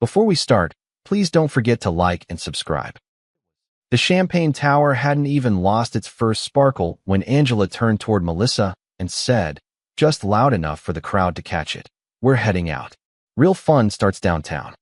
Before we start, please don't forget to like and subscribe. The champagne tower hadn't even lost its first sparkle when Angela turned toward Melissa and said, just loud enough for the crowd to catch it, "We're heading out. Real fun starts downtown."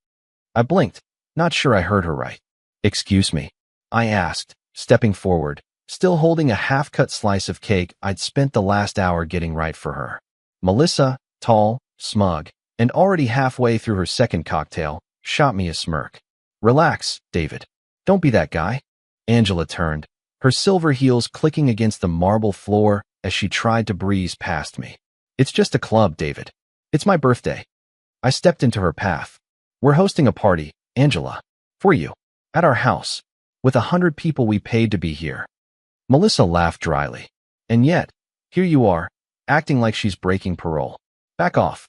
I blinked, not sure I heard her right. "Excuse me?" I asked, stepping forward, still holding a half-cut slice of cake I'd spent the last hour getting right for her. Melissa, tall, smug, and already halfway through her second cocktail, shot me a smirk. "Relax, David. Don't be that guy." Angela turned, her silver heels clicking against the marble floor as she tried to breeze past me. "It's just a club, David. It's my birthday." I stepped into her path. "We're hosting a party, Angela. For you. At our house. With 100 people we paid to be here." Melissa laughed dryly. "And yet, here you are, acting like she's breaking parole. Back off."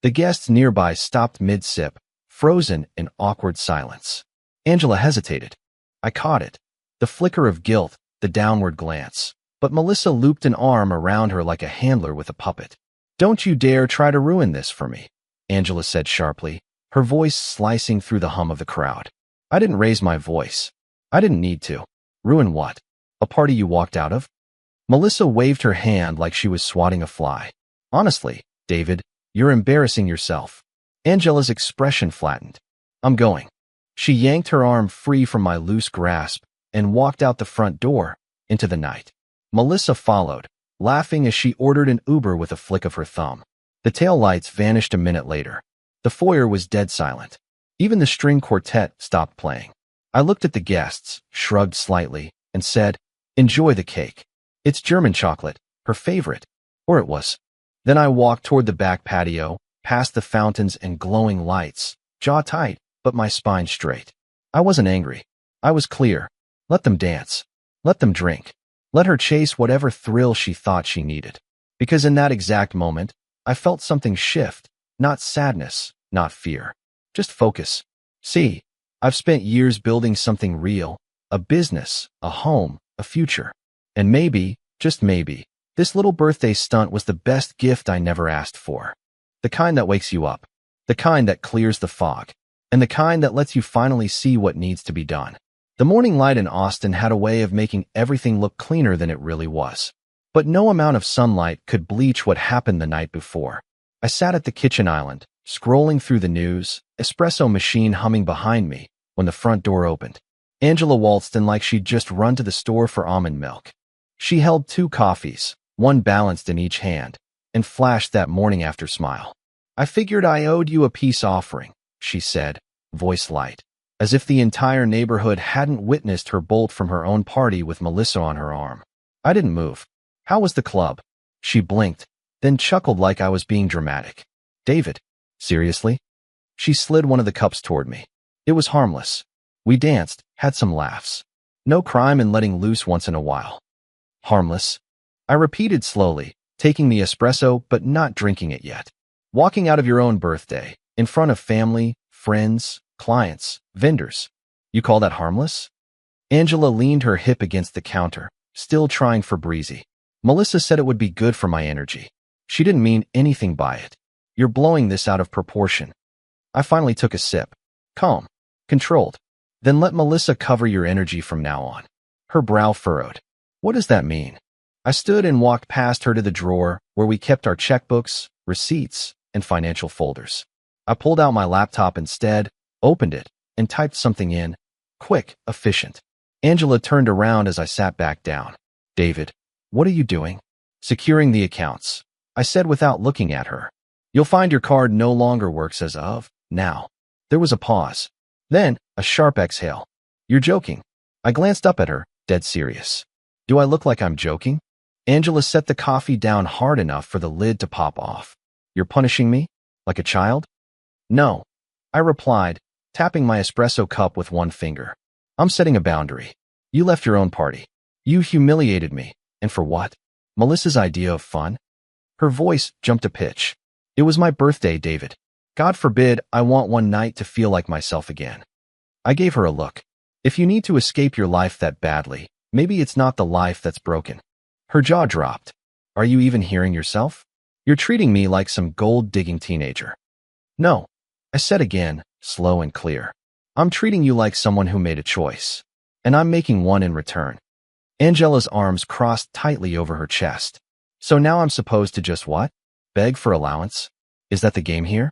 The guests nearby stopped mid-sip, frozen in awkward silence. Angela hesitated. I caught it. The flicker of guilt, the downward glance. But Melissa looped an arm around her like a handler with a puppet. "Don't you dare try to ruin this for me," Angela said sharply, her voice slicing through the hum of the crowd. I didn't raise my voice. I didn't need to. Ruin what? A party you walked out of? Melissa waved her hand like she was swatting a fly. "Honestly, David, you're embarrassing yourself." Angela's expression flattened. "I'm going." She yanked her arm free from my loose grasp and walked out the front door, into the night. Melissa followed, laughing as she ordered an Uber with a flick of her thumb. The taillights vanished a minute later. The foyer was dead silent. Even the string quartet stopped playing. I looked at the guests, shrugged slightly, and said, "Enjoy the cake. It's German chocolate, her favorite." Or it was. Then I walked toward the back patio, past the fountains and glowing lights, jaw tight, but my spine straight. I wasn't angry. I was clear. Let them dance. Let them drink. Let her chase whatever thrill she thought she needed. Because in that exact moment, I felt something shift, not sadness, not fear. Just focus. See, I've spent years building something real, a business, a home, a future. And maybe, just maybe, this little birthday stunt was the best gift I never asked for. The kind that wakes you up. The kind that clears the fog. And the kind that lets you finally see what needs to be done. The morning light in Austin had a way of making everything look cleaner than it really was. But no amount of sunlight could bleach what happened the night before. I sat at the kitchen island, scrolling through the news, espresso machine humming behind me, when the front door opened. Angela waltzed in like she'd just run to the store for almond milk. She held 2 coffees, one balanced in each hand, and flashed that morning after smile. "I figured I owed you a peace offering," she said, voice light, as if the entire neighborhood hadn't witnessed her bolt from her own party with Melissa on her arm. I didn't move. "How was the club?" She blinked, then chuckled like I was being dramatic. "David, seriously?" She slid one of the cups toward me. "It was harmless. We danced, had some laughs. No crime in letting loose once in a while." "Harmless?" I repeated slowly, taking the espresso but not drinking it yet. "Walking out of your own birthday, in front of family, friends, clients, vendors. You call that harmless?" Angela leaned her hip against the counter, still trying for breezy. "Melissa said it would be good for my energy. She didn't mean anything by it. You're blowing this out of proportion." I finally took a sip. "Calm. Controlled. Then let Melissa cover your energy from now on." Her brow furrowed. "What does that mean?" I stood and walked past her to the drawer where we kept our checkbooks, receipts, and financial folders. I pulled out my laptop instead, opened it, and typed something in. Quick, efficient. Angela turned around as I sat back down. "David, what are you doing?" "Securing the accounts," I said without looking at her. "You'll find your card no longer works as of now." There was a pause. Then, a sharp exhale. "You're joking." I glanced up at her, dead serious. "Do I look like I'm joking?" Angela set the coffee down hard enough for the lid to pop off. "You're punishing me? Like a child?" "No," I replied, tapping my espresso cup with one finger. "I'm setting a boundary. You left your own party. You humiliated me. And for what? Melissa's idea of fun?" Her voice jumped a pitch. "It was my birthday, David. God forbid I want one night to feel like myself again." I gave her a look. "If you need to escape your life that badly, maybe it's not the life that's broken." Her jaw dropped. "Are you even hearing yourself? You're treating me like some gold-digging teenager." "No," I said again, slow and clear. I'm treating you like someone who made a choice, and I'm making one in return. Angela's arms crossed tightly over her chest. So now I'm supposed to just what? Beg for allowance? Is that the game here?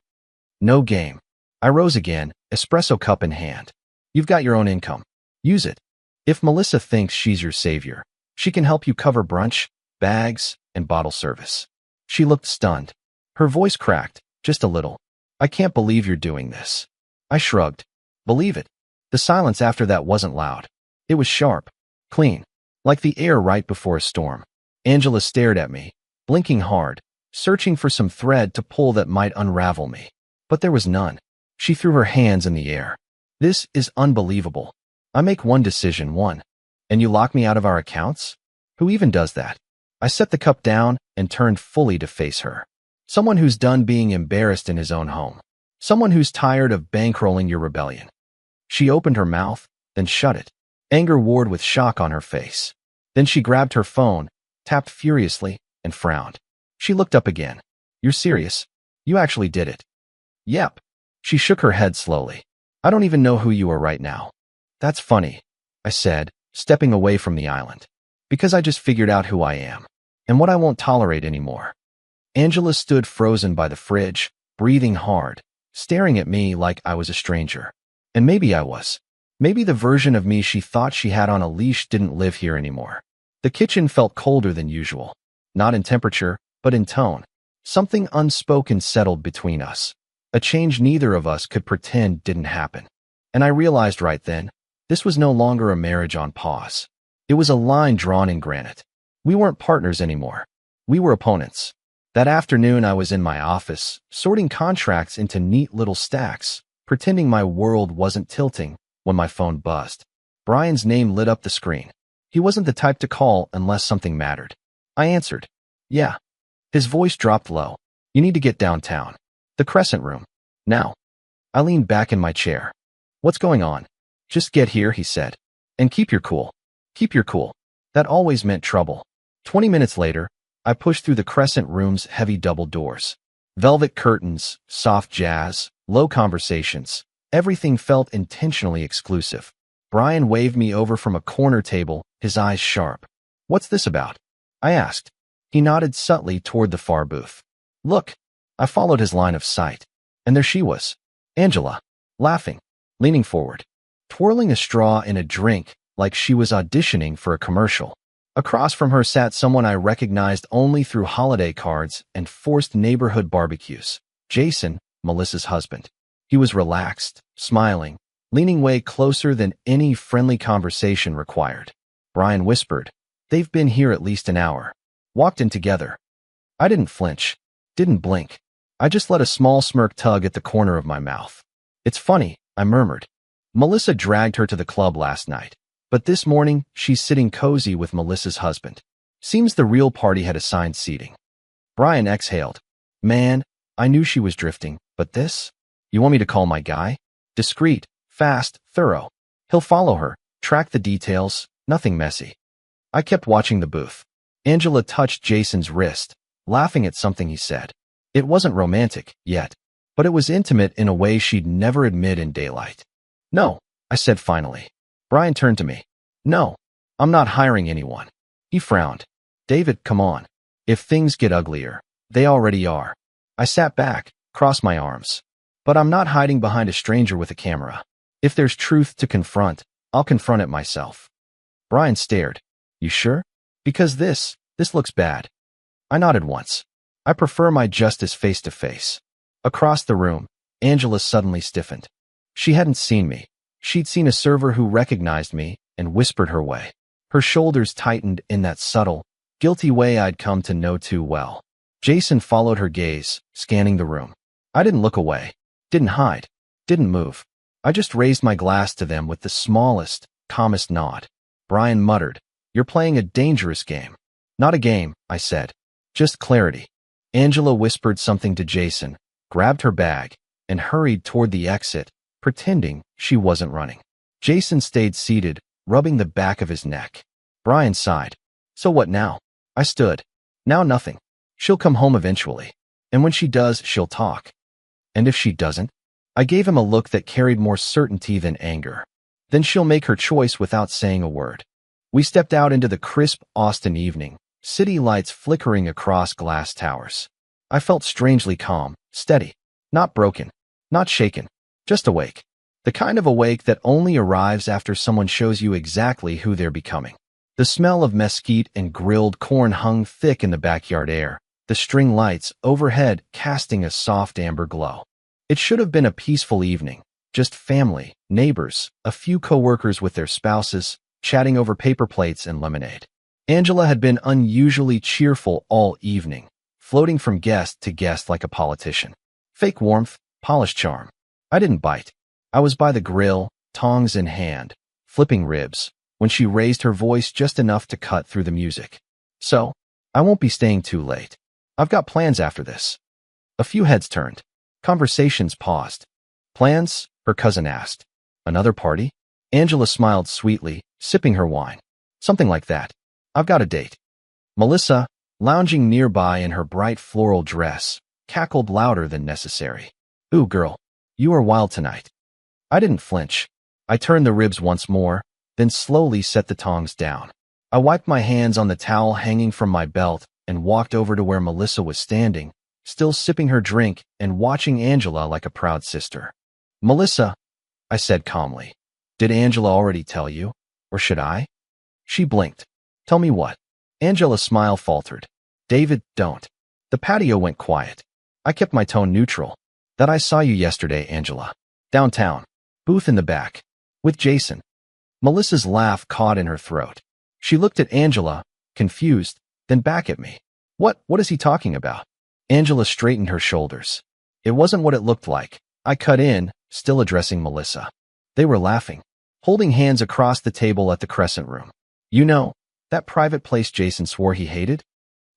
No game. I rose again, espresso cup in hand. You've got your own income. Use it. If Melissa thinks she's your savior, she can help you cover brunch, bags, and bottle service. She looked stunned. Her voice cracked, just a little. I can't believe you're doing this. I shrugged. Believe it. The silence after that wasn't loud. It was sharp, clean, like the air right before a storm. Angela stared at me, blinking hard, searching for some thread to pull that might unravel me. But there was none. She threw her hands in the air. This is unbelievable. I make one decision, and you lock me out of our accounts? Who even does that? I set the cup down and turned fully to face her. Someone who's done being embarrassed in his own home. Someone who's tired of bankrolling your rebellion. She opened her mouth, then shut it. Anger warred with shock on her face. Then she grabbed her phone, tapped furiously, and frowned. She looked up again. You're serious? You actually did it? Yep. She shook her head slowly. I don't even know who you are right now. That's funny, I said, stepping away from the island. Because I just figured out who I am, and what I won't tolerate anymore. Angela stood frozen by the fridge, breathing hard, staring at me like I was a stranger. And maybe I was. Maybe the version of me she thought she had on a leash didn't live here anymore. The kitchen felt colder than usual. Not in temperature, but in tone. Something unspoken settled between us. A change neither of us could pretend didn't happen. And I realized right then, this was no longer a marriage on pause. It was a line drawn in granite. We weren't partners anymore. We were opponents. That afternoon I was in my office, sorting contracts into neat little stacks, pretending my world wasn't tilting, when my phone buzzed. Brian's name lit up the screen. He wasn't the type to call unless something mattered. I answered. Yeah. His voice dropped low. You need to get downtown. The Crescent Room. Now. I leaned back in my chair. What's going on? Just get here, he said. And keep your cool. Keep your cool. That always meant trouble. 20 minutes later, I pushed through the Crescent Room's heavy double doors. Velvet curtains, soft jazz, low conversations. Everything felt intentionally exclusive. Brian waved me over from a corner table, his eyes sharp. What's this about? I asked. He nodded subtly toward the far booth. Look. I followed his line of sight. And there she was. Angela. Laughing. Leaning forward. Twirling a straw in a drink like she was auditioning for a commercial. Across from her sat someone I recognized only through holiday cards and forced neighborhood barbecues. Jason, Melissa's husband. He was relaxed, smiling, leaning way closer than any friendly conversation required. Brian whispered, They've been here at least an hour. Walked in together. I didn't flinch, didn't blink. I just let a small smirk tug at the corner of my mouth. It's funny, I murmured. Melissa dragged her to the club last night. But this morning, she's sitting cozy with Melissa's husband. Seems the real party had assigned seating. Brian exhaled. Man, I knew she was drifting, but this? You want me to call my guy? Discreet, fast, thorough. He'll follow her, track the details, nothing messy. I kept watching the booth. Angela touched Jason's wrist, laughing at something he said. It wasn't romantic, yet, but it was intimate in a way she'd never admit in daylight. No, I said finally. Brian turned to me. No, I'm not hiring anyone. He frowned. David, come on. If things get uglier, they already are. I sat back, crossed my arms. But I'm not hiding behind a stranger with a camera. If there's truth to confront, I'll confront it myself. Brian stared. You sure? Because this looks bad. I nodded once. I prefer my justice face to face. Across the room, Angela suddenly stiffened. She hadn't seen me. She'd seen a server who recognized me and whispered her way. Her shoulders tightened in that subtle, guilty way I'd come to know too well. Jason followed her gaze, scanning the room. I didn't look away, didn't hide, didn't move. I just raised my glass to them with the smallest, calmest nod. Brian muttered, You're playing a dangerous game. Not a game, I said. Just clarity. Angela whispered something to Jason, grabbed her bag, and hurried toward the exit, pretending she wasn't running. Jason stayed seated, rubbing the back of his neck. Brian sighed. So what now? I stood. Now nothing. She'll come home eventually. And when she does, she'll talk. And if she doesn't? I gave him a look that carried more certainty than anger. Then she'll make her choice without saying a word. We stepped out into the crisp Austin evening, city lights flickering across glass towers. I felt strangely calm, steady, not broken, not shaken, just awake. The kind of awake that only arrives after someone shows you exactly who they're becoming. The smell of mesquite and grilled corn hung thick in the backyard air, the string lights overhead casting a soft amber glow. It should have been a peaceful evening, just family, neighbors, a few coworkers with their spouses, chatting over paper plates and lemonade. Angela had been unusually cheerful all evening, floating from guest to guest like a politician. Fake warmth, polished charm. I didn't bite. I was by the grill, tongs in hand, flipping ribs, when she raised her voice just enough to cut through the music. So, I won't be staying too late. I've got plans after this. A few heads turned. Conversations paused. Plans? Her cousin asked. Another party? Angela smiled sweetly, sipping her wine. Something like that. I've got a date. Melissa, lounging nearby in her bright floral dress, cackled louder than necessary. Ooh, girl, you are wild tonight. I didn't flinch. I turned the ribs once more, then slowly set the tongs down. I wiped my hands on the towel hanging from my belt and walked over to where Melissa was standing, still sipping her drink and watching Angela like a proud sister. Melissa, I said calmly, did Angela already tell you, or should I? She blinked. Tell me what? Angela's smile faltered. David, don't. The patio went quiet. I kept my tone neutral. That I saw you yesterday, Angela. Downtown. Booth in the back. With Jason. Melissa's laugh caught in her throat. She looked at Angela, confused, then back at me. What is he talking about? Angela straightened her shoulders. It wasn't what it looked like. I cut in, still addressing Melissa. They were laughing, holding hands across the table at the Crescent Room. You know, that private place Jason swore he hated?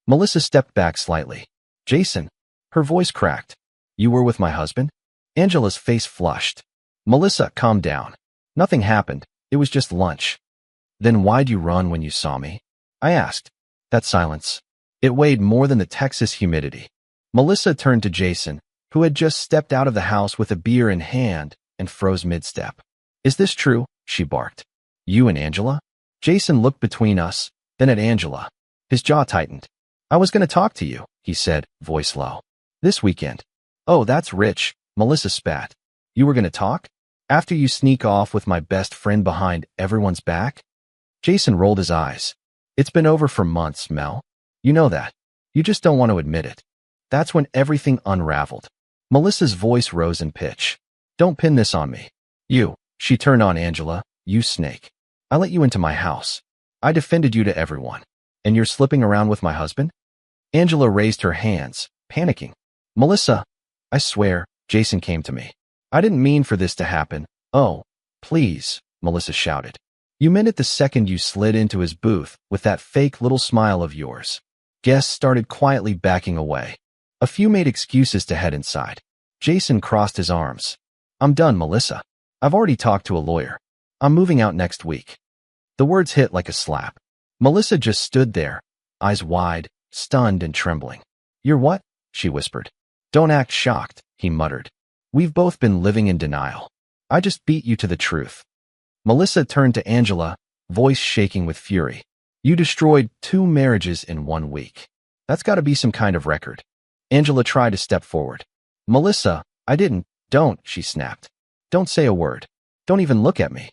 Melissa stepped back slightly. Jason? Her voice cracked. You were with my husband? Angela's face flushed. Melissa, calm down. Nothing happened. It was just lunch. Then why'd you run when you saw me? I asked. That silence. It weighed more than the Texas humidity. Melissa turned to Jason, who had just stepped out of the house with a beer in hand, and froze mid-step. Is this true? She barked. You and Angela? Jason looked between us, then at Angela. His jaw tightened. I was going to talk to you, he said, voice low. This weekend. Oh, that's rich, Melissa spat. You were going to talk? After you sneak off with my best friend behind everyone's back? Jason rolled his eyes. It's been over for months, Mel. You know that. You just don't want to admit it. That's when everything unraveled. Melissa's voice rose in pitch. Don't pin this on me. You, she turned on Angela, you snake. I let you into my house. I defended you to everyone. And you're slipping around with my husband? Angela raised her hands, panicking. Melissa, I swear, Jason came to me. I didn't mean for this to happen. Oh, please, Melissa shouted. You meant it the second you slid into his booth with that fake little smile of yours. Guests started quietly backing away. A few made excuses to head inside. Jason crossed his arms. I'm done, Melissa. I've already talked to a lawyer. I'm moving out next week. The words hit like a slap. Melissa just stood there, eyes wide, stunned and trembling. You're what? She whispered. Don't act shocked, he muttered. We've both been living in denial. I just beat you to the truth. Melissa turned to Angela, voice shaking with fury. You destroyed 2 marriages in 1 week. That's got to be some kind of record. Angela tried to step forward. Melissa, I didn't. Don't, she snapped. Don't say a word. Don't even look at me.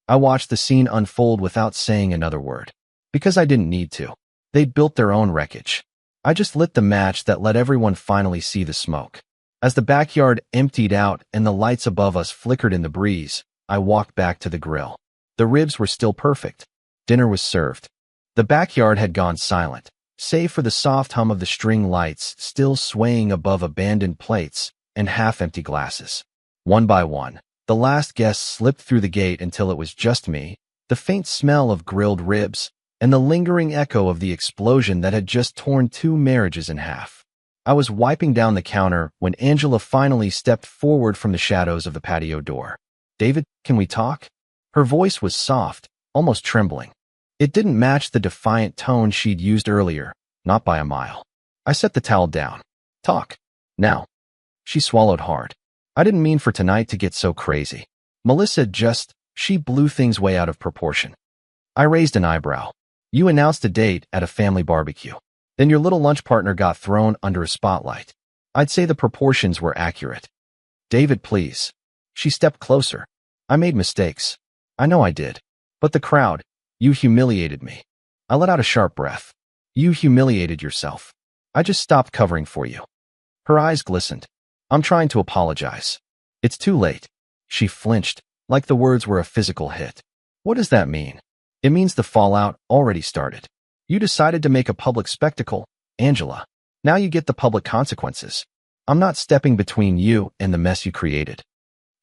I watched the scene unfold without saying another word. Because I didn't need to. They'd built their own wreckage. I just lit the match that let everyone finally see the smoke. As the backyard emptied out and the lights above us flickered in the breeze, I walked back to the grill. The ribs were still perfect. Dinner was served. The backyard had gone silent, save for the soft hum of the string lights still swaying above abandoned plates and half-empty glasses. One by one, the last guest slipped through the gate until it was just me, the faint smell of grilled ribs, and the lingering echo of the explosion that had just torn 2 marriages in half. I was wiping down the counter when Angela finally stepped forward from the shadows of the patio door. David, can we talk? Her voice was soft, almost trembling. It didn't match the defiant tone she'd used earlier, not by a mile. I set the towel down. Talk. Now. She swallowed hard. I didn't mean for tonight to get so crazy. Melissa she blew things way out of proportion. I raised an eyebrow. You announced a date at a family barbecue. Then your little lunch partner got thrown under a spotlight. I'd say the proportions were accurate. David, please. She stepped closer. I made mistakes. I know I did. But the crowd, you humiliated me. I let out a sharp breath. You humiliated yourself. I just stopped covering for you. Her eyes glistened. I'm trying to apologize. It's too late. She flinched, like the words were a physical hit. What does that mean? It means the fallout already started. You decided to make a public spectacle, Angela. Now you get the public consequences. I'm not stepping between you and the mess you created.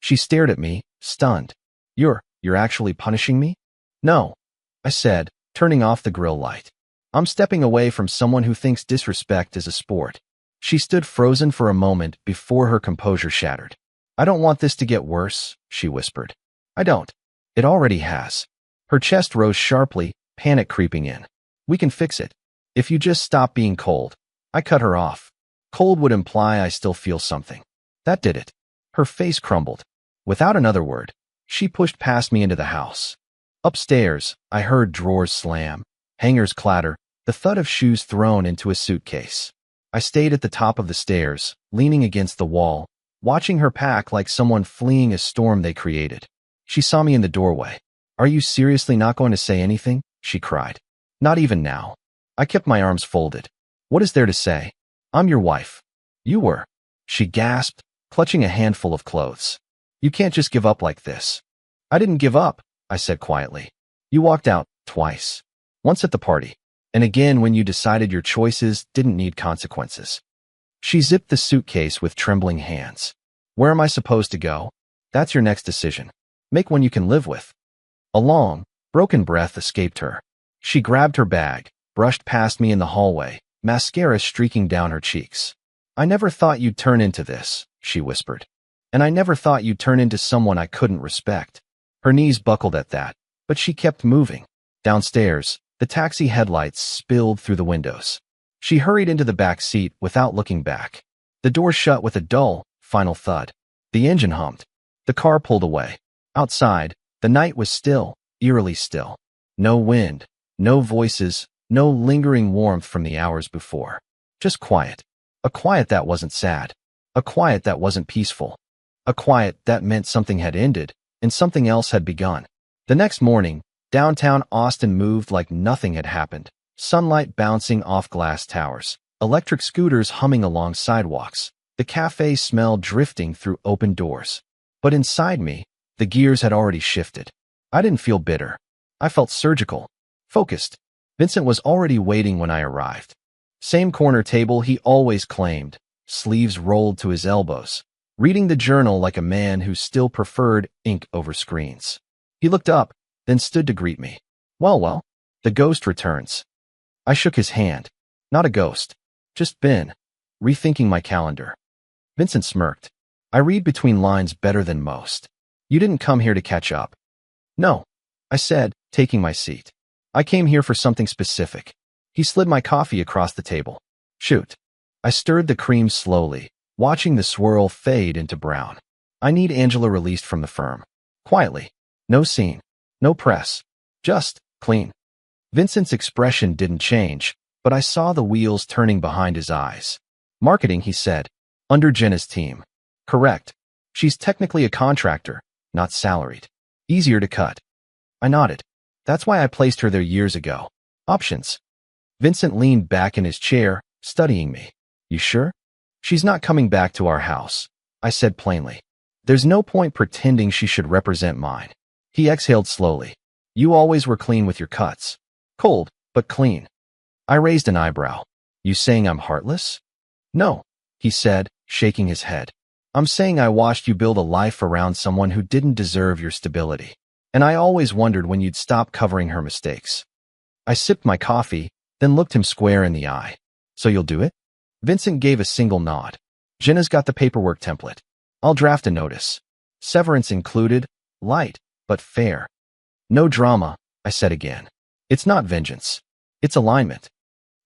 She stared at me, stunned. You're actually punishing me? No, I said, turning off the grill light. I'm stepping away from someone who thinks disrespect is a sport. She stood frozen for a moment before her composure shattered. I don't want this to get worse, she whispered. I don't. It already has. Her chest rose sharply, panic creeping in. We can fix it. If you just stop being cold. I cut her off. Cold would imply I still feel something. That did it. Her face crumbled. Without another word, she pushed past me into the house. Upstairs, I heard drawers slam, hangers clatter, the thud of shoes thrown into a suitcase. I stayed at the top of the stairs, leaning against the wall, watching her pack like someone fleeing a storm they created. She saw me in the doorway. Are you seriously not going to say anything? She cried. Not even now. I kept my arms folded. What is there to say? I'm your wife. You were. She gasped, clutching a handful of clothes. You can't just give up like this. I didn't give up, I said quietly. You walked out twice. Once at the party, and again when you decided your choices didn't need consequences. She zipped the suitcase with trembling hands. Where am I supposed to go? That's your next decision. Make one you can live with. A long, broken breath escaped her. She grabbed her bag, brushed past me in the hallway, mascara streaking down her cheeks. I never thought you'd turn into this, she whispered. And I never thought you'd turn into someone I couldn't respect. Her knees buckled at that, but she kept moving. Downstairs, the taxi headlights spilled through the windows. She hurried into the back seat without looking back. The door shut with a dull, final thud. The engine hummed. The car pulled away. Outside, the night was still, eerily still. No wind, no voices, no lingering warmth from the hours before. Just quiet. A quiet that wasn't sad. A quiet that wasn't peaceful. A quiet that meant something had ended and something else had begun. The next morning, downtown Austin moved like nothing had happened. Sunlight bouncing off glass towers, electric scooters humming along sidewalks, the cafe smell drifting through open doors. But inside me, the gears had already shifted. I didn't feel bitter. I felt surgical, focused. Vincent was already waiting when I arrived. Same corner table he always claimed, sleeves rolled to his elbows, reading the journal like a man who still preferred ink over screens. He looked up, then stood to greet me. Well, the ghost returns. I shook his hand. Not a ghost. Just Ben. Rethinking my calendar. Vincent smirked. I read between lines better than most. You didn't come here to catch up. No, I said, taking my seat. I came here for something specific. He slid my coffee across the table. Shoot. I stirred the cream slowly, watching the swirl fade into brown. I need Angela released from the firm. Quietly. No scene. No press. Just clean. Vincent's expression didn't change, but I saw the wheels turning behind his eyes. Marketing, he said. Under Jenna's team. Correct. She's technically a contractor, not salaried. Easier to cut. I nodded. That's why I placed her there years ago. Options. Vincent leaned back in his chair, studying me. You sure? She's not coming back to our house, I said plainly. There's no point pretending she should represent mine. He exhaled slowly. You always were clean with your cuts. Cold, but clean. I raised an eyebrow. You saying I'm heartless? No, he said, shaking his head. I'm saying I watched you build a life around someone who didn't deserve your stability. And I always wondered when you'd stop covering her mistakes. I sipped my coffee, then looked him square in the eye. So you'll do it? Vincent gave a single nod. Jenna's got the paperwork template. I'll draft a notice. Severance included, light, but fair. No drama, I said again. It's not vengeance. It's alignment.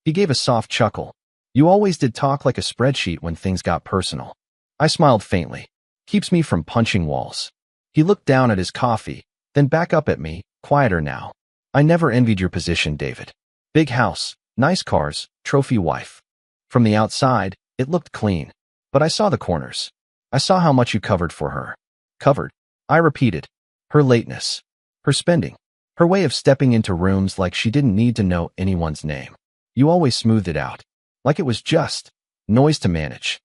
He gave a soft chuckle. You always did talk like a spreadsheet when things got personal. I smiled faintly. Keeps me from punching walls. He looked down at his coffee, then back up at me, quieter now. I never envied your position, David. Big house, nice cars, trophy wife. From the outside, it looked clean. But I saw the corners. I saw how much you covered for her. Covered. I repeated. Her lateness. Her spending. Her way of stepping into rooms like she didn't need to know anyone's name. You always smoothed it out. Like it was just noise to manage.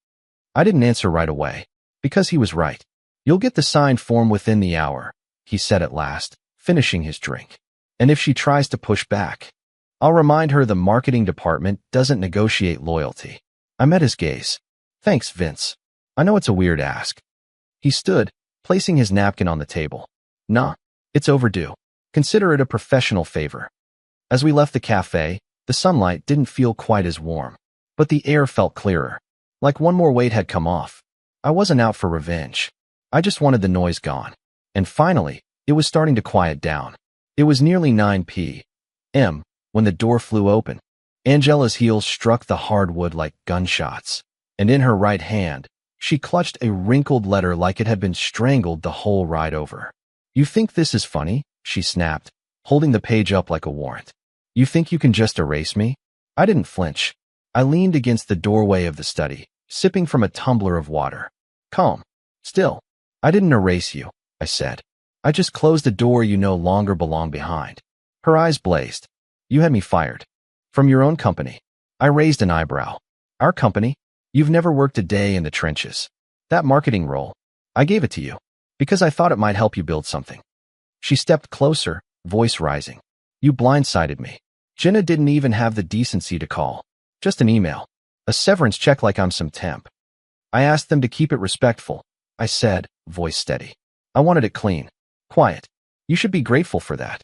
I didn't answer right away. Because he was right. You'll get the signed form within the hour, he said at last, finishing his drink. And if she tries to push back, I'll remind her the marketing department doesn't negotiate loyalty. I met his gaze. Thanks, Vince. I know it's a weird ask. He stood, placing his napkin on the table. Nah, it's overdue. Consider it a professional favor. As we left the cafe, the sunlight didn't feel quite as warm, but the air felt clearer. Like one more weight had come off. I wasn't out for revenge. I just wanted the noise gone. And finally, it was starting to quiet down. It was nearly 9 p.m. when the door flew open. Angela's heels struck the hardwood like gunshots, and in her right hand, she clutched a wrinkled letter like it had been strangled the whole ride over. You think this is funny? She snapped, holding the page up like a warrant. You think you can just erase me? I didn't flinch. I leaned against the doorway of the study, sipping from a tumbler of water. Calm. Still. I didn't erase you, I said. I just closed a door you no longer belong behind. Her eyes blazed. You had me fired. From your own company. I raised an eyebrow. Our company? You've never worked a day in the trenches. That marketing role, I gave it to you. Because I thought it might help you build something. She stepped closer, voice rising. You blindsided me. Jenna didn't even have the decency to call. Just an email. A severance check like I'm some temp. I asked them to keep it respectful. I said, voice steady. I wanted it clean. Quiet. You should be grateful for that.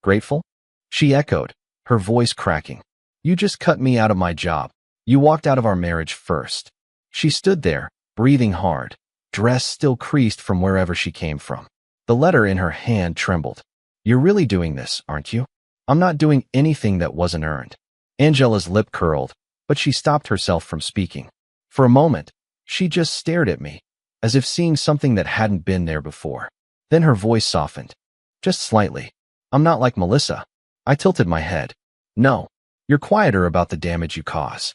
Grateful? She echoed, her voice cracking. You just cut me out of my job. You walked out of our marriage first. She stood there, breathing hard, dress still creased from wherever she came from. The letter in her hand trembled. You're really doing this, aren't you? I'm not doing anything that wasn't earned. Angela's lip curled, but she stopped herself from speaking. For a moment, she just stared at me, as if seeing something that hadn't been there before. Then her voice softened. Just slightly. I'm not like Melissa. I tilted my head. No, you're quieter about the damage you cause.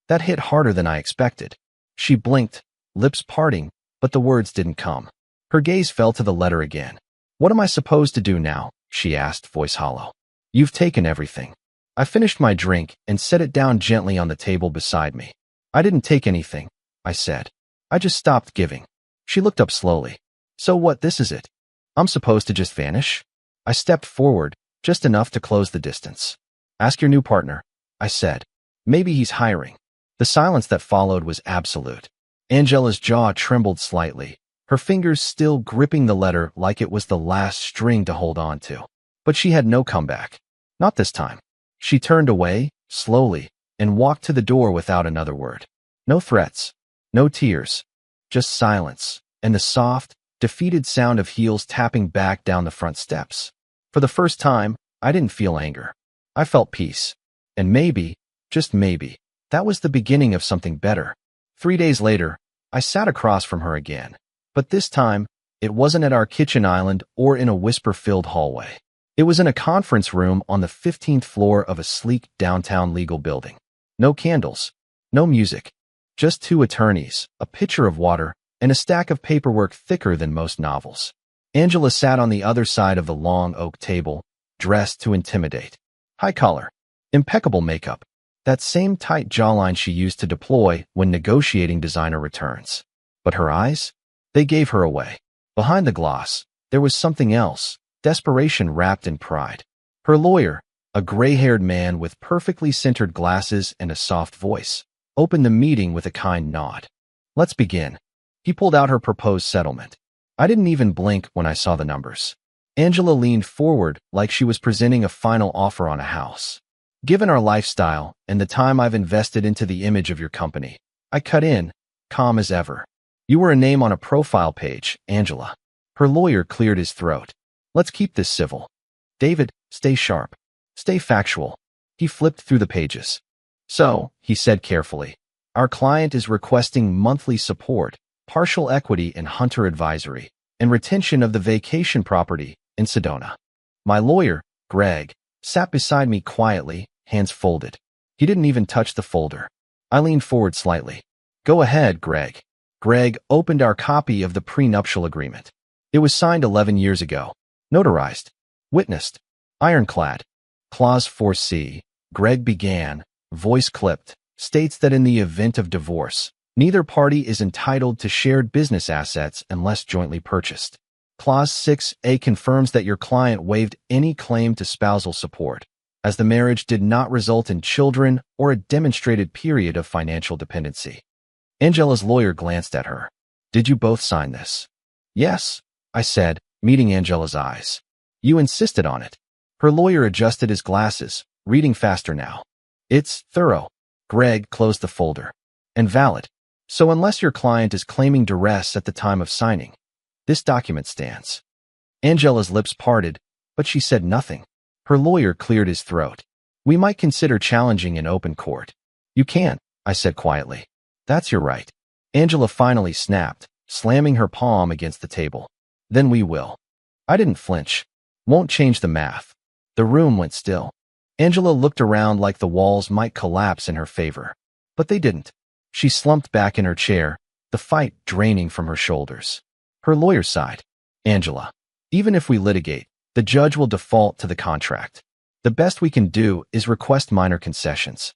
That hit harder than I expected. She blinked, lips parting, but the words didn't come. Her gaze fell to the letter again. What am I supposed to do now? She asked, voice hollow. You've taken everything. I finished my drink and set it down gently on the table beside me. I didn't take anything, I said. I just stopped giving. She looked up slowly. So what, this is it? I'm supposed to just vanish? I stepped forward, just enough to close the distance. Ask your new partner, I said. Maybe he's hiring. The silence that followed was absolute. Angela's jaw trembled slightly, her fingers still gripping the letter like it was the last string to hold on to. But she had no comeback. Not this time. She turned away, slowly, and walked to the door without another word. No threats. No tears. Just silence, and the soft, defeated sound of heels tapping back down the front steps. For the first time, I didn't feel anger. I felt peace. And maybe, just maybe, that was the beginning of something better. 3 days later, I sat across from her again. But this time, it wasn't at our kitchen island or in a whisper-filled hallway. It was in a conference room on the 15th floor of a sleek downtown legal building. No candles, no music, just 2 attorneys, a pitcher of water, and a stack of paperwork thicker than most novels. Angela sat on the other side of the long oak table, dressed to intimidate. High collar, impeccable makeup, that same tight jawline she used to deploy when negotiating designer returns. But her eyes? They gave her away. Behind the gloss, there was something else, desperation wrapped in pride. Her lawyer, a gray-haired man with perfectly centered glasses and a soft voice, opened the meeting with a kind nod. Let's begin. He pulled out her proposed settlement. I didn't even blink when I saw the numbers. Angela leaned forward like she was presenting a final offer on a house. Given our lifestyle and the time I've invested into the image of your company, I cut in, calm as ever. You were a name on a profile page, Angela. Her lawyer cleared his throat. Let's keep this civil. David, stay sharp. Stay factual. He flipped through the pages. So, he said carefully, our client is requesting monthly support, partial equity in Hunter Advisory, and retention of the vacation property in Sedona. My lawyer, Greg, sat beside me quietly, hands folded. He didn't even touch the folder. I leaned forward slightly. Go ahead, Greg. Greg opened our copy of the prenuptial agreement. It was signed 11 years ago. Notarized. Witnessed. Ironclad. Clause 4C. Greg began, voice clipped, states that in the event of divorce, neither party is entitled to shared business assets unless jointly purchased. Clause 6A confirms that your client waived any claim to spousal support, as the marriage did not result in children or a demonstrated period of financial dependency. Angela's lawyer glanced at her. Did you both sign this? Yes, I said, meeting Angela's eyes. You insisted on it. Her lawyer adjusted his glasses, reading faster now. It's thorough. Greg closed the folder. And valid. So unless your client is claiming duress at the time of signing, this document stands. Angela's lips parted, but she said nothing. Her lawyer cleared his throat. We might consider challenging in open court. You can't, I said quietly. That's your right. Angela finally snapped, slamming her palm against the table. Then we will. I didn't flinch. Won't change the math. The room went still. Angela looked around like the walls might collapse in her favor. But they didn't. She slumped back in her chair, the fight draining from her shoulders. Her lawyer sighed. Angela, even if we litigate, the judge will default to the contract. The best we can do is request minor concessions.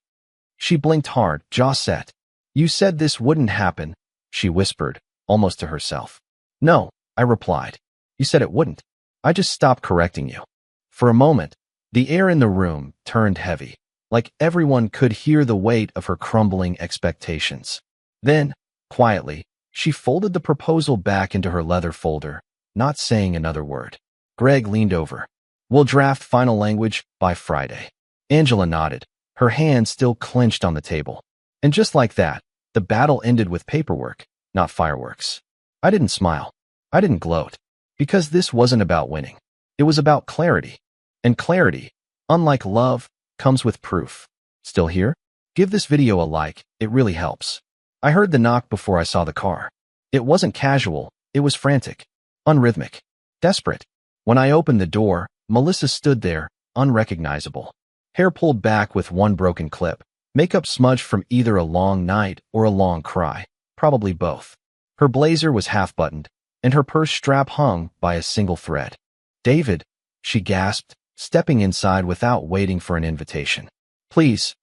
She blinked hard, jaw set. You said this wouldn't happen, she whispered, almost to herself. No, I replied. You said it wouldn't. I just stopped correcting you. For a moment, the air in the room turned heavy, like everyone could hear the weight of her crumbling expectations. Then, quietly, she folded the proposal back into her leather folder, not saying another word. Greg leaned over. We'll draft final language by Friday. Angela nodded, her hand still clenched on the table. And just like that, the battle ended with paperwork, not fireworks. I didn't smile. I didn't gloat. Because this wasn't about winning. It was about clarity. And clarity, unlike love, comes with proof. Still here? Give this video a like, it really helps. I heard the knock before I saw the car. It wasn't casual, it was frantic, unrhythmic, desperate. When I opened the door, Melissa stood there, unrecognizable. Hair pulled back with one broken clip, makeup smudged from either a long night or a long cry, probably both. Her blazer was half-buttoned, and her purse strap hung by a single thread. David, she gasped, stepping inside without waiting for an invitation. Please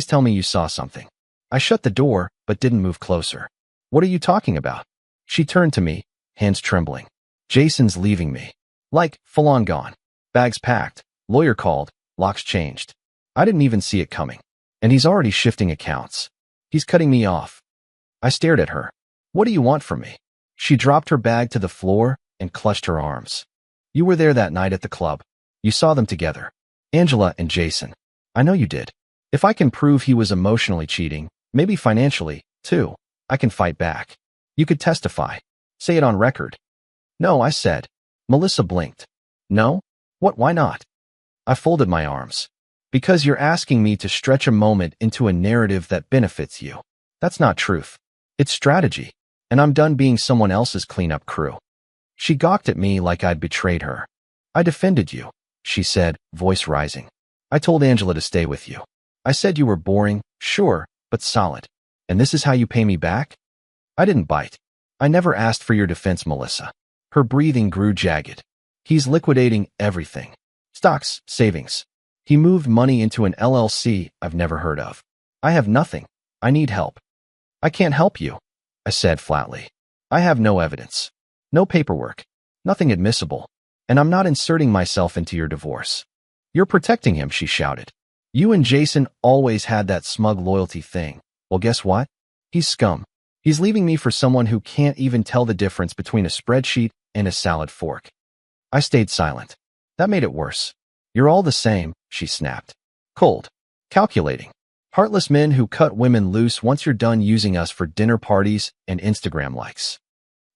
tell me you saw something. I shut the door, but didn't move closer. What are you talking about? She turned to me, hands trembling. Jason's leaving me. Like, full on gone. Bags packed, lawyer called, locks changed. I didn't even see it coming. And he's already shifting accounts. He's cutting me off. I stared at her. What do you want from me? She dropped her bag to the floor and clutched her arms. You were there that night at the club. You saw them together. Angela and Jason. I know you did. If I can prove he was emotionally cheating, maybe financially, too, I can fight back. You could testify. Say it on record. No, I said. Melissa blinked. No? What, why not? I folded my arms. Because you're asking me to stretch a moment into a narrative that benefits you. That's not truth. It's strategy. And I'm done being someone else's cleanup crew. She gawked at me like I'd betrayed her. I defended you, she said, voice rising. I told Angela to stay with you. I said you were boring, sure, but solid. And this is how you pay me back? I didn't bite. I never asked for your defense, Melissa. Her breathing grew jagged. He's liquidating everything. Stocks, savings. He moved money into an LLC I've never heard of. I have nothing. I need help. I can't help you, I said flatly. I have no evidence. No paperwork. Nothing admissible. And I'm not inserting myself into your divorce. You're protecting him, she shouted. You and Jason always had that smug loyalty thing. Well, guess what? He's scum. He's leaving me for someone who can't even tell the difference between a spreadsheet and a salad fork. I stayed silent. That made it worse. You're all the same, she snapped. Cold. Calculating. Heartless men who cut women loose once you're done using us for dinner parties and Instagram likes.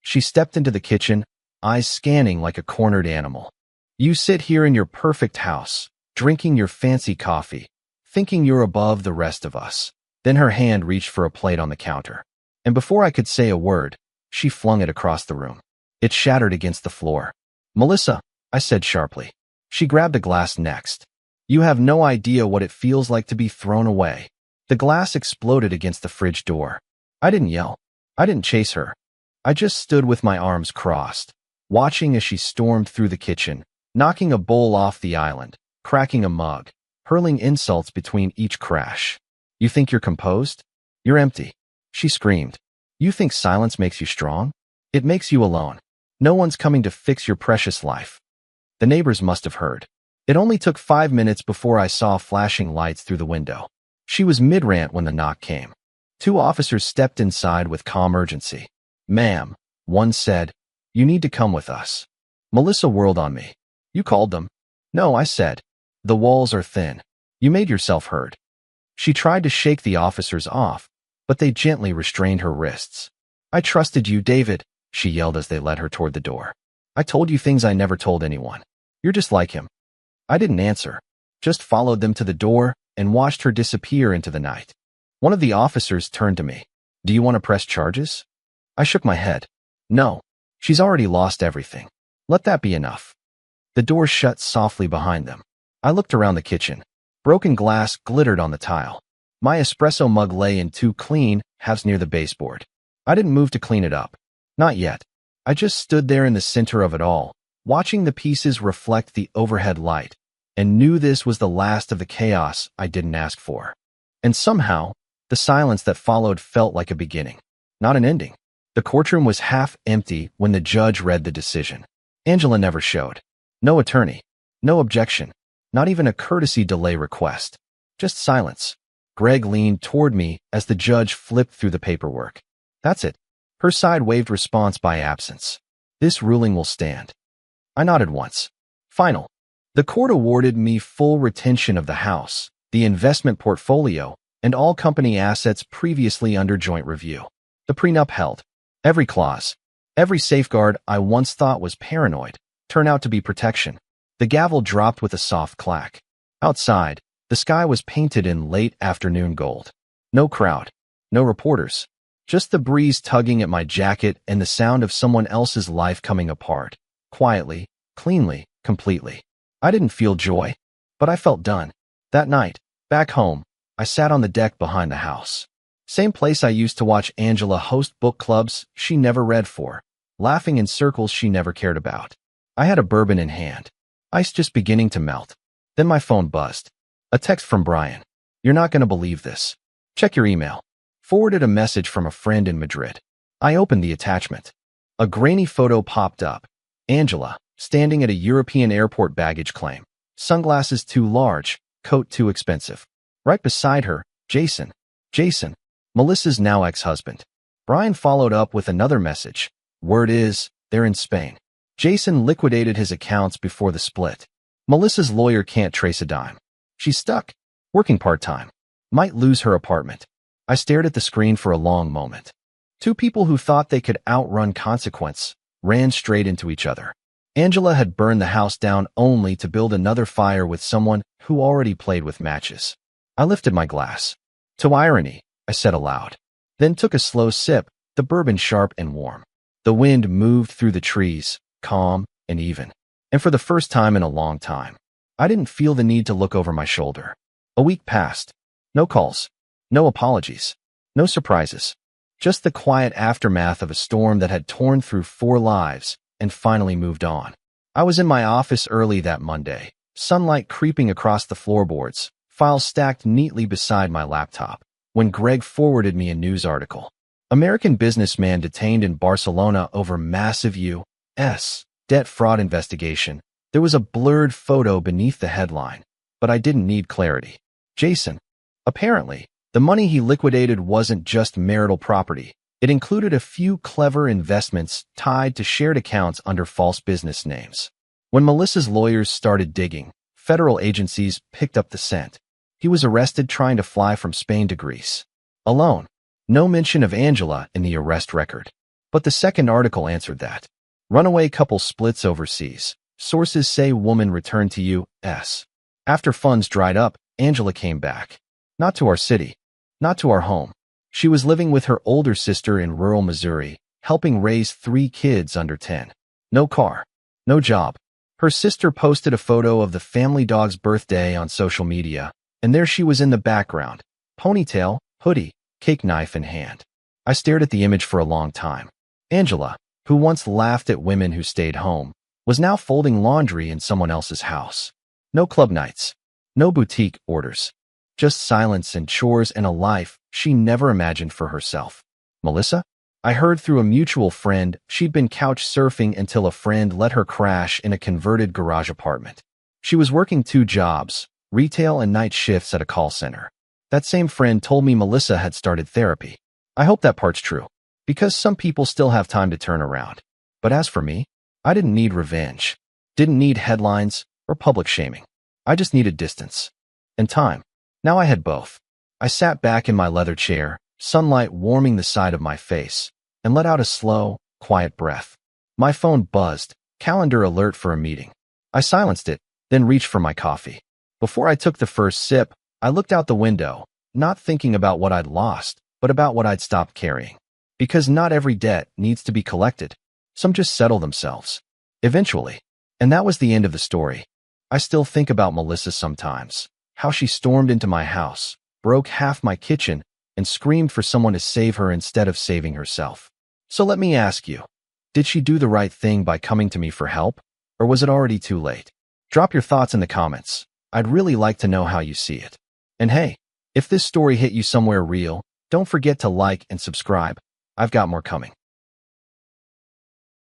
She stepped into the kitchen, eyes scanning like a cornered animal. You sit here in your perfect house, drinking your fancy coffee, thinking you're above the rest of us. Then her hand reached for a plate on the counter. And before I could say a word, She flung it across the room. It shattered against the floor. "Melissa," I said sharply. She grabbed a glass next. "You have no idea what it feels like to be thrown away." The glass exploded against the fridge door. I didn't yell. I didn't chase her. I just stood with my arms crossed, watching as she stormed through the kitchen, knocking a bowl off the island, cracking a mug, hurling insults between each crash. "You think you're composed? You're empty," she screamed. "You think silence makes you strong? It makes you alone. No one's coming to fix your precious life." The neighbors must have heard. It only took 5 minutes before I saw flashing lights through the window. She was mid-rant when the knock came. 2 officers stepped inside with calm urgency. "Ma'am," one said, "you need to come with us." Melissa whirled on me. "You called them?" "No," I said. "The walls are thin. You made yourself heard." She tried to shake the officers off, but they gently restrained her wrists. "I trusted you, David," she yelled as they led her toward the door. "I told you things I never told anyone. You're just like him." I didn't answer, just followed them to the door and watched her disappear into the night. One of the officers turned to me. "Do you want to press charges?" I shook my head. "No. She's already lost everything. Let that be enough." The door shut softly behind them. I looked around the kitchen. Broken glass glittered on the tile. My espresso mug lay in 2 clean halves near the baseboard. I didn't move to clean it up. Not yet. I just stood there in the center of it all, watching the pieces reflect the overhead light, and knew this was the last of the chaos I didn't ask for. And somehow, the silence that followed felt like a beginning, not an ending. The courtroom was half empty when the judge read the decision. Angela never showed. No attorney. No objection. Not even a courtesy delay request. Just silence. Greg leaned toward me as the judge flipped through the paperwork. "That's it." Her side waved response by absence. "This ruling will stand." I nodded once. Final. The court awarded me full retention of the house, the investment portfolio, and all company assets previously under joint review. The prenup held. Every clause, every safeguard I once thought was paranoid, turned out to be protection. The gavel dropped with a soft clack. Outside, the sky was painted in late afternoon gold. No crowd. No reporters. Just the breeze tugging at my jacket and the sound of someone else's life coming apart. Quietly, cleanly, completely. I didn't feel joy, but I felt done. That night, back home, I sat on the deck behind the house. Same place I used to watch Angela host book clubs she never read for, laughing in circles she never cared about. I had a bourbon in hand, ice just beginning to melt. Then my phone buzzed. A text from Brian. "You're not going to believe this. Check your email." Forwarded a message from a friend in Madrid. I opened the attachment. A grainy photo popped up. Angela, standing at a European airport baggage claim. Sunglasses too large, coat too expensive. Right beside her, Jason. Jason, Melissa's now ex-husband. Brian followed up with another message. Word is, they're in Spain. Jason liquidated his accounts before the split. Melissa's lawyer can't trace a dime. She's stuck, working part-time. Might lose her apartment. I stared at the screen for a long moment. 2 people who thought they could outrun consequence ran straight into each other. Angela had burned the house down only to build another fire with someone who already played with matches. I lifted my glass. To irony, I said aloud. Then took a slow sip, the bourbon sharp and warm. The wind moved through the trees, calm and even. And for the first time in a long time, I didn't feel the need to look over my shoulder. A week passed. No calls. No apologies. No surprises. Just the quiet aftermath of a storm that had torn through 4 lives and finally moved on. I was in my office early that Monday, sunlight creeping across the floorboards, files stacked neatly beside my laptop, when Greg forwarded me a news article. American businessman detained in Barcelona over massive U.S. debt fraud investigation. There was a blurred photo beneath the headline, but I didn't need clarity. Jason. Apparently, the money he liquidated wasn't just marital property. It included a few clever investments tied to shared accounts under false business names. When Melissa's lawyers started digging, federal agencies picked up the scent. He was arrested trying to fly from Spain to Greece. Alone. No mention of Angela in the arrest record. But the second article answered that. Runaway couple splits overseas. Sources say woman returned to U.S. After funds dried up, Angela came back. Not to our city. Not to our home. She was living with her older sister in rural Missouri, helping raise 3 kids under 10. No car, no job. Her sister posted a photo of the family dog's birthday on social media, and there she was in the background, ponytail, hoodie, cake knife in hand. I stared at the image for a long time. Angela, who once laughed at women who stayed home, was now folding laundry in someone else's house. No club nights, no boutique orders, just silence and chores and a life she never imagined for herself. Melissa? I heard through a mutual friend she'd been couch surfing until a friend let her crash in a converted garage apartment. She was working 2 jobs, retail and night shifts at a call center. That same friend told me Melissa had started therapy. I hope that part's true, because some people still have time to turn around. But as for me, I didn't need revenge, didn't need headlines or public shaming. I just needed distance and time. Now I had both. I sat back in my leather chair, sunlight warming the side of my face, and let out a slow, quiet breath. My phone buzzed, calendar alert for a meeting. I silenced it, then reached for my coffee. Before I took the first sip, I looked out the window, not thinking about what I'd lost, but about what I'd stopped carrying. Because not every debt needs to be collected. Some just settle themselves. Eventually. And that was the end of the story. I still think about Melissa sometimes. How she stormed into my house, broke half my kitchen, and screamed for someone to save her instead of saving herself. So let me ask you, did she do the right thing by coming to me for help? Or was it already too late? Drop your thoughts in the comments. I'd really like to know how you see it. And hey, if this story hit you somewhere real, don't forget to like and subscribe. I've got more coming.